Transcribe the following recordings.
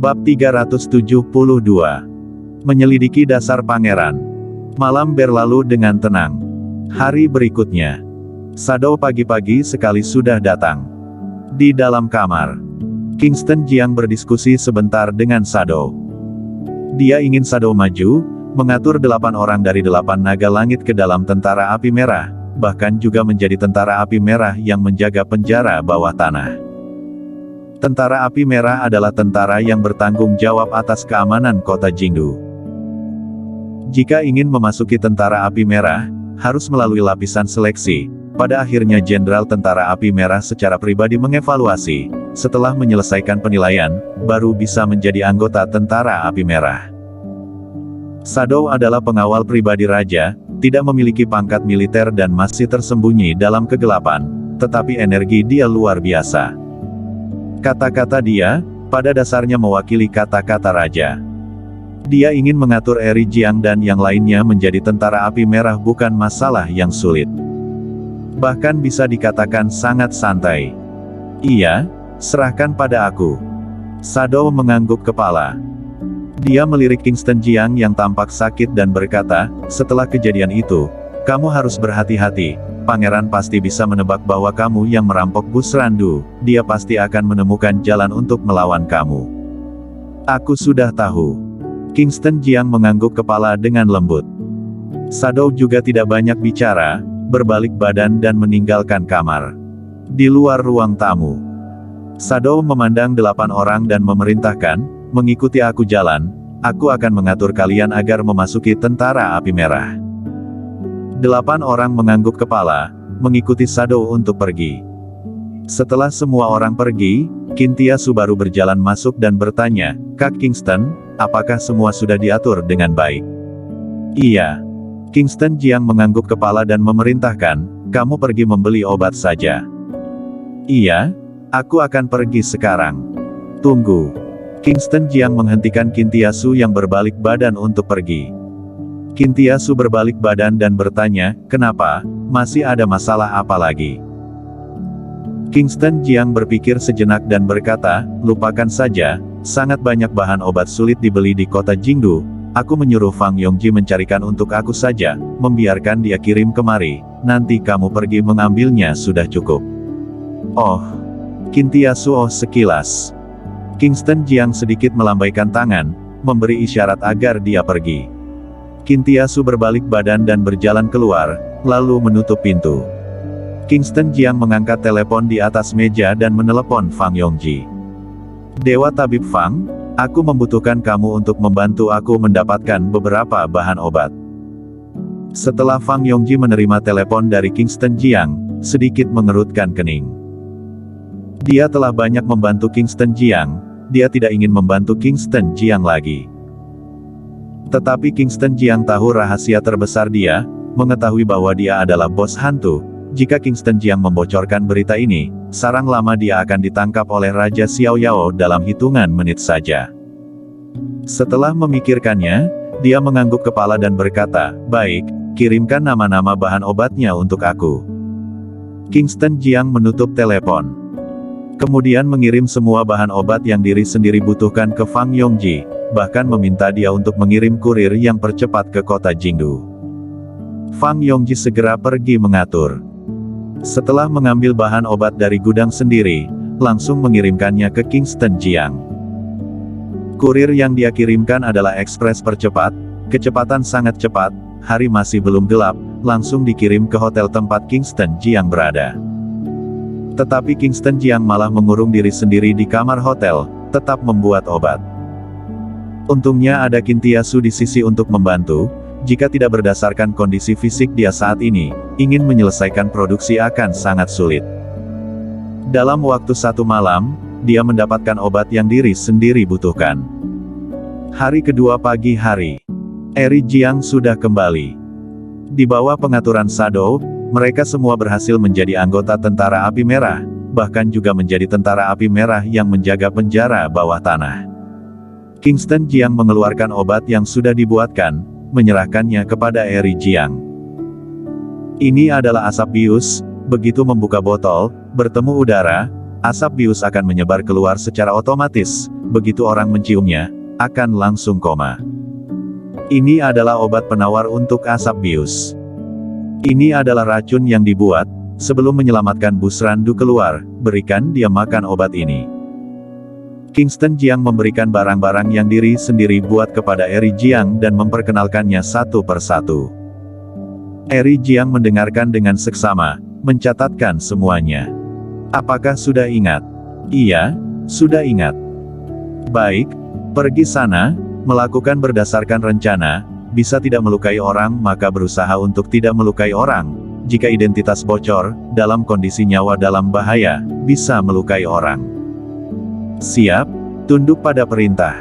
Bab 372. Menyelidiki dasar pangeran. Malam berlalu dengan tenang. Hari berikutnya, Shadow pagi-pagi sekali sudah datang. Di dalam kamar, Kingston Jiang berdiskusi sebentar dengan Shadow. Dia ingin Shadow maju, mengatur 8 orang dari 8 naga langit ke dalam tentara api merah, bahkan juga menjadi tentara api merah yang menjaga penjara bawah tanah. Tentara api merah adalah tentara yang bertanggung jawab atas keamanan kota Jingdu. Jika ingin memasuki tentara api merah, harus melalui lapisan seleksi. Pada akhirnya Jenderal Tentara Api Merah secara pribadi mengevaluasi. Setelah menyelesaikan penilaian, baru bisa menjadi anggota Tentara Api Merah. Shadow adalah pengawal pribadi raja, tidak memiliki pangkat militer dan masih tersembunyi dalam kegelapan, tetapi energi dia luar biasa. Kata-kata dia, pada dasarnya mewakili kata-kata raja. Dia ingin mengatur Eri Jiang dan yang lainnya menjadi tentara api merah bukan masalah yang sulit. Bahkan bisa dikatakan sangat santai. Iya, serahkan pada aku. Shadow mengangguk kepala. Dia melirik Kingston Jiang yang tampak sakit dan berkata, setelah kejadian itu, kamu harus berhati-hati. Pangeran pasti bisa menebak bahwa kamu yang merampok bus Randu. Dia pasti akan menemukan jalan untuk melawan kamu. Aku sudah tahu. Kingston Jiang mengangguk kepala dengan lembut. Shadow juga tidak banyak bicara, berbalik badan dan meninggalkan kamar. Di luar ruang tamu, Shadow memandang 8 orang dan memerintahkan, mengikuti aku jalan, aku akan mengatur kalian agar memasuki tentara api merah. 8 orang mengangguk kepala, mengikuti Shadow untuk pergi. Setelah semua orang pergi, Kintiasu baru berjalan masuk dan bertanya, Kak Kingston, apakah semua sudah diatur dengan baik? Iya. Kingston Jiang mengangguk kepala dan memerintahkan, kamu pergi membeli obat saja. Iya, aku akan pergi sekarang. Tunggu. Kingston Jiang menghentikan Kintiasu yang berbalik badan untuk pergi. Kintiasu berbalik badan dan bertanya, kenapa, masih ada masalah apa lagi? Kingston Jiang berpikir sejenak dan berkata, lupakan saja, sangat banyak bahan obat sulit dibeli di kota Jingdu. Aku menyuruh Fang Yongji mencarikan untuk aku saja, membiarkan dia kirim kemari, nanti kamu pergi mengambilnya sudah cukup. Oh. Kintiasu sekilas. Kingston Jiang sedikit melambaikan tangan, memberi isyarat agar dia pergi. Kintiasu berbalik badan dan berjalan keluar, lalu menutup pintu. Kingston Jiang mengangkat telepon di atas meja dan menelepon Fang Yongji. Dewa Tabib Fang, aku membutuhkan kamu untuk membantu aku mendapatkan beberapa bahan obat. Setelah Fang Yongji menerima telepon dari Kingston Jiang, sedikit mengerutkan kening. Dia telah banyak membantu Kingston Jiang, dia tidak ingin membantu Kingston Jiang lagi. Tetapi Kingston Jiang tahu rahasia terbesar dia, mengetahui bahwa dia adalah bos hantu. Jika Kingston Jiang membocorkan berita ini, sarang lama dia akan ditangkap oleh Raja Xiao Yao dalam hitungan menit saja. Setelah memikirkannya, dia mengangguk kepala dan berkata, baik, kirimkan nama-nama bahan obatnya untuk aku. Kingston Jiang menutup telepon. Kemudian mengirim semua bahan obat yang diri sendiri butuhkan ke Fang Yongji, bahkan meminta dia untuk mengirim kurir yang percepat ke kota Jingdu. Fang Yongji segera pergi mengatur. Setelah mengambil bahan obat dari gudang sendiri, langsung mengirimkannya ke Kingston Jiang. Kurir yang dia kirimkan adalah ekspres percepat, kecepatan sangat cepat, hari masih belum gelap, langsung dikirim ke hotel tempat Kingston Jiang berada. Tetapi Kingston Jiang malah mengurung diri sendiri di kamar hotel, tetap membuat obat. Untungnya ada Kintiasu di sisi untuk membantu. Jika tidak berdasarkan kondisi fisik dia saat ini, ingin menyelesaikan produksi akan sangat sulit. Dalam waktu 1 malam, dia mendapatkan obat yang diri sendiri butuhkan. Hari kedua pagi hari, Eri Jiang sudah kembali. Di bawah pengaturan Shadow, mereka semua berhasil menjadi anggota tentara api merah, bahkan juga menjadi tentara api merah yang menjaga penjara bawah tanah. Kingston Jiang mengeluarkan obat yang sudah dibuatkan, menyerahkannya kepada Eri Jiang. Ini adalah asap bius, begitu membuka botol, bertemu udara, asap bius akan menyebar keluar secara otomatis, begitu orang menciumnya, akan langsung koma. Ini adalah obat penawar untuk asap bius. Ini adalah racun yang dibuat, sebelum menyelamatkan Bus Randu keluar, berikan dia makan obat ini. Kingston Jiang memberikan barang-barang yang diri sendiri buat kepada Eri Jiang dan memperkenalkannya satu persatu. Eri Jiang mendengarkan dengan seksama, mencatatkan semuanya. Apakah sudah ingat? Iya, sudah ingat. Baik, pergi sana, melakukan berdasarkan rencana, bisa tidak melukai orang maka berusaha untuk tidak melukai orang. Jika identitas bocor, dalam kondisi nyawa dalam bahaya, bisa melukai orang. Siap, tunduk pada perintah.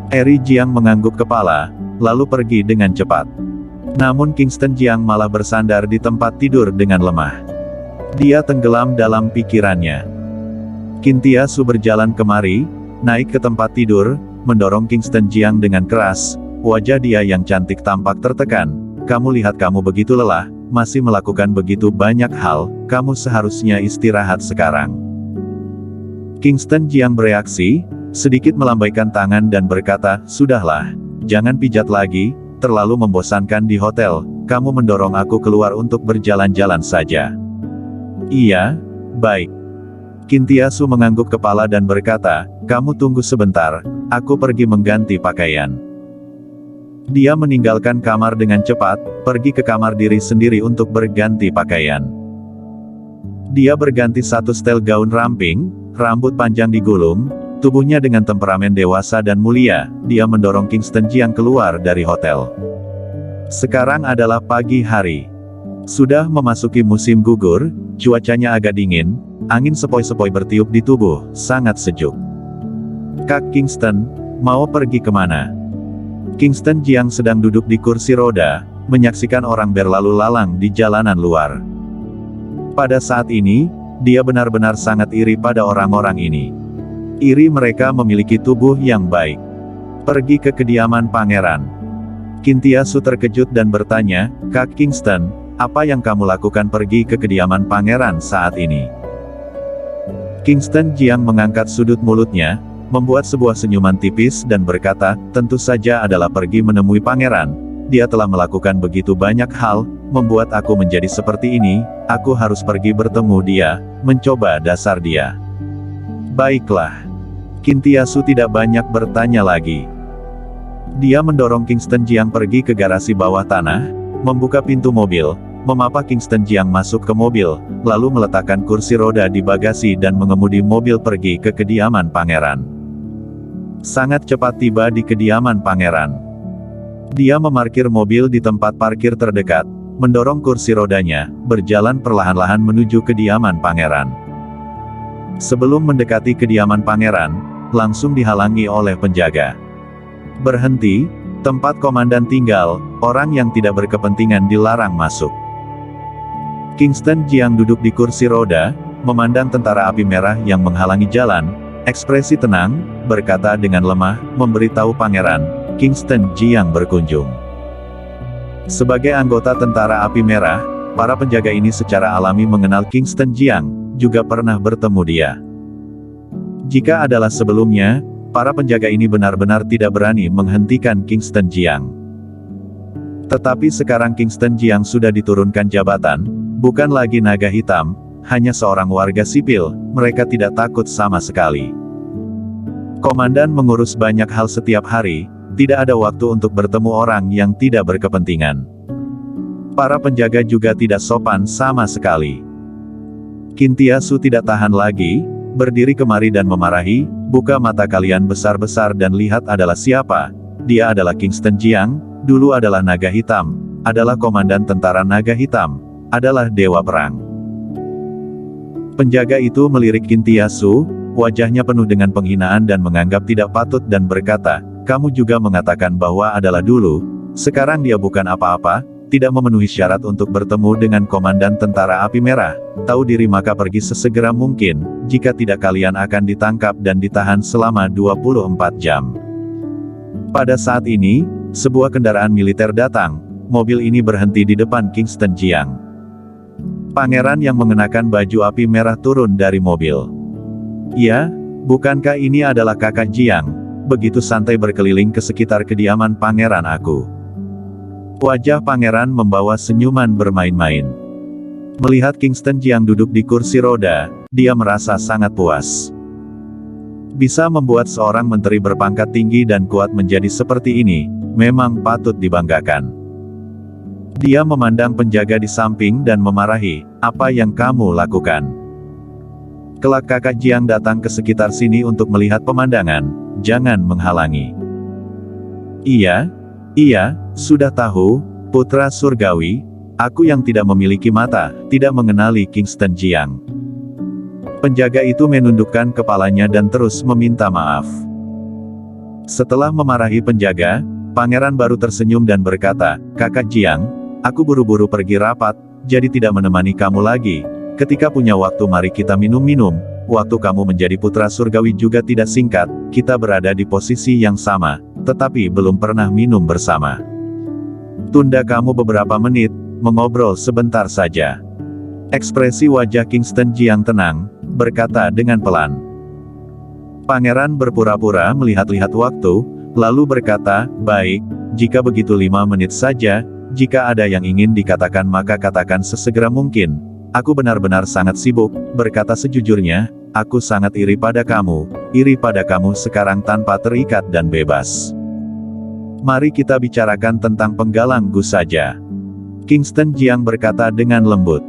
Eri Jiang mengangguk kepala, lalu pergi dengan cepat. Namun Kingston Jiang malah bersandar di tempat tidur dengan lemah. Dia tenggelam dalam pikirannya. Kintia Su berjalan kemari, naik ke tempat tidur, mendorong Kingston Jiang dengan keras. Wajah dia yang cantik tampak tertekan. Kamu lihat kamu begitu lelah, masih melakukan begitu banyak hal, kamu seharusnya istirahat sekarang. Kingston Jiang bereaksi, sedikit melambaikan tangan dan berkata, sudahlah, jangan pijat lagi, terlalu membosankan di hotel, kamu mendorong aku keluar untuk berjalan-jalan saja. Iya, baik. Kintia Su mengangguk kepala dan berkata, kamu tunggu sebentar, aku pergi mengganti pakaian. Dia meninggalkan kamar dengan cepat, pergi ke kamar diri sendiri untuk berganti pakaian. Dia berganti satu setel gaun ramping, rambut panjang digulung, tubuhnya dengan temperamen dewasa dan mulia, dia mendorong Kingston Jiang keluar dari hotel. Sekarang adalah pagi hari. Sudah memasuki musim gugur, cuacanya agak dingin, angin sepoi-sepoi bertiup di tubuh, sangat sejuk. Kak Kingston, mau pergi kemana? Kingston Jiang sedang duduk di kursi roda, menyaksikan orang berlalu lalang di jalanan luar. Pada saat ini, dia benar-benar sangat iri pada orang-orang ini. Iri mereka memiliki tubuh yang baik. Pergi ke kediaman pangeran. Kintia Su terkejut dan bertanya, Kak Kingston, apa yang kamu lakukan pergi ke kediaman pangeran saat ini? Kingston Jiang mengangkat sudut mulutnya, membuat sebuah senyuman tipis dan berkata, tentu saja adalah pergi menemui pangeran. Dia telah melakukan begitu banyak hal, membuat aku menjadi seperti ini, aku harus pergi bertemu dia, mencoba dasar dia. Baiklah. Kintia Su tidak banyak bertanya lagi. Dia mendorong Kingston Jiang pergi ke garasi bawah tanah, membuka pintu mobil, memapa Kingston Jiang masuk ke mobil, lalu meletakkan kursi roda di bagasi dan mengemudi mobil pergi ke kediaman pangeran. Sangat cepat tiba di kediaman pangeran. Dia memarkir mobil di tempat parkir terdekat, mendorong kursi rodanya, berjalan perlahan-lahan menuju kediaman pangeran. Sebelum mendekati kediaman pangeran, langsung dihalangi oleh penjaga. Berhenti, tempat komandan tinggal, orang yang tidak berkepentingan dilarang masuk. Kingston Jiang duduk di kursi roda, memandang tentara api merah yang menghalangi jalan, ekspresi tenang, berkata dengan lemah, memberitahu pangeran, Kingston Jiang berkunjung. Sebagai anggota tentara api merah, para penjaga ini secara alami mengenal Kingston Jiang, juga pernah bertemu dia. Jika adalah sebelumnya, para penjaga ini benar-benar tidak berani menghentikan Kingston Jiang. Tetapi sekarang Kingston Jiang sudah diturunkan jabatan, bukan lagi naga hitam, hanya seorang warga sipil, mereka tidak takut sama sekali. Komandan mengurus banyak hal setiap hari, tidak ada waktu untuk bertemu orang yang tidak berkepentingan. Para penjaga juga tidak sopan sama sekali. Kintia Su tidak tahan lagi, berdiri kemari dan memarahi, buka mata kalian besar-besar dan lihat adalah siapa. Dia adalah Kingston Jiang, dulu adalah naga hitam, adalah komandan tentara naga hitam, adalah dewa perang. Penjaga itu melirik Kintia Su, wajahnya penuh dengan penghinaan dan menganggap tidak patut dan berkata, kamu juga mengatakan bahwa adalah dulu, sekarang dia bukan apa-apa, tidak memenuhi syarat untuk bertemu dengan komandan tentara api merah, tahu diri maka pergi sesegera mungkin, jika tidak kalian akan ditangkap dan ditahan selama 24 jam. Pada saat ini, sebuah kendaraan militer datang, mobil ini berhenti di depan Kingston Jiang. Pangeran yang mengenakan baju api merah turun dari mobil. Ya, Bukankah ini adalah kakak Jiang? Begitu santai berkeliling ke sekitar kediaman pangeran aku. Wajah pangeran membawa senyuman bermain-main. Melihat Kingston Jiang duduk di kursi roda, dia merasa sangat puas. Bisa membuat seorang menteri berpangkat tinggi dan kuat menjadi seperti ini, memang patut dibanggakan. Dia memandang penjaga di samping dan memarahi, "Apa yang kamu lakukan? Kelak kakak Jiang datang ke sekitar sini untuk melihat pemandangan, jangan menghalangi." Iya, sudah tahu, putra surgawi, aku yang tidak memiliki mata, tidak mengenali Kingston Jiang. Penjaga itu menundukkan kepalanya dan terus meminta maaf. Setelah memarahi penjaga, pangeran baru tersenyum dan berkata, "Kakak Jiang, aku buru-buru pergi rapat, jadi tidak menemani kamu lagi. Ketika punya waktu mari kita minum-minum, waktu kamu menjadi putra surgawi juga tidak singkat, kita berada di posisi yang sama, tetapi belum pernah minum bersama. Tunda kamu beberapa menit, mengobrol sebentar saja." Ekspresi wajah Kingston Jiang tenang, berkata dengan pelan. Pangeran berpura-pura melihat-lihat waktu, lalu berkata, "Baik, jika begitu 5 menit saja, jika ada yang ingin dikatakan maka katakan sesegera mungkin. Aku benar-benar sangat sibuk, berkata sejujurnya, aku sangat iri pada kamu sekarang tanpa terikat dan bebas. Mari kita bicarakan tentang penggalang Gu saja." Kingston Jiang berkata dengan lembut.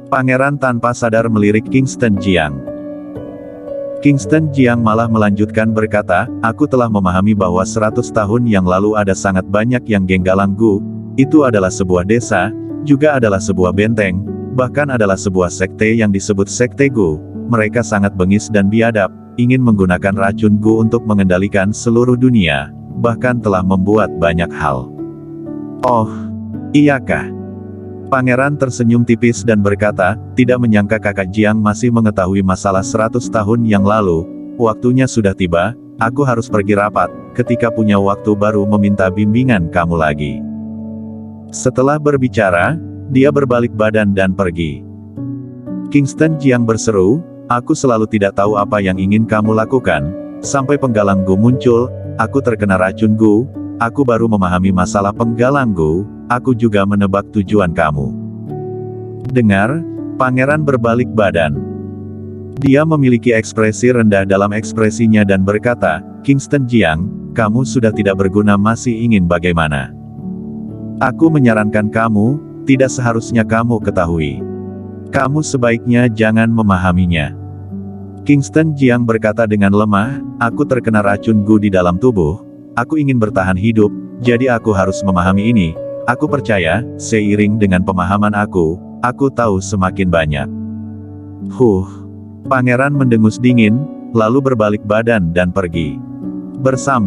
Pangeran tanpa sadar melirik Kingston Jiang. Kingston Jiang malah melanjutkan berkata, "Aku telah memahami bahwa 100 tahun yang lalu ada sangat banyak yang Genggalang Gu, itu adalah sebuah desa, juga adalah sebuah benteng, bahkan adalah sebuah sekte yang disebut Sekte Gu. Mereka sangat bengis dan biadab, ingin menggunakan racun Gu untuk mengendalikan seluruh dunia, bahkan telah membuat banyak hal." "Oh, iyakah?" Pangeran tersenyum tipis dan berkata, "Tidak menyangka kakak Jiang masih mengetahui masalah 100 tahun yang lalu. Waktunya sudah tiba, aku harus pergi rapat, ketika punya waktu baru meminta bimbingan kamu lagi." Setelah berbicara, dia berbalik badan dan pergi. Kingston Jiang berseru, "Aku selalu tidak tahu apa yang ingin kamu lakukan, sampai penggalang Gu muncul, aku terkena racun Gu, aku baru memahami masalah penggalang Gu, aku juga menebak tujuan kamu." Dengar, pangeran berbalik badan. Dia memiliki ekspresi rendah dalam ekspresinya dan berkata, "Kingston Jiang, kamu sudah tidak berguna, masih ingin bagaimana? Aku menyarankan kamu, tidak seharusnya kamu ketahui. Kamu sebaiknya jangan memahaminya." Kingston Jiang berkata dengan lemah, "Aku terkena racun Gu di dalam tubuh, aku ingin bertahan hidup, jadi aku harus memahami ini. Aku percaya, seiring dengan pemahaman aku tahu semakin banyak." Pangeran mendengus dingin, lalu berbalik badan dan pergi. Bersambung.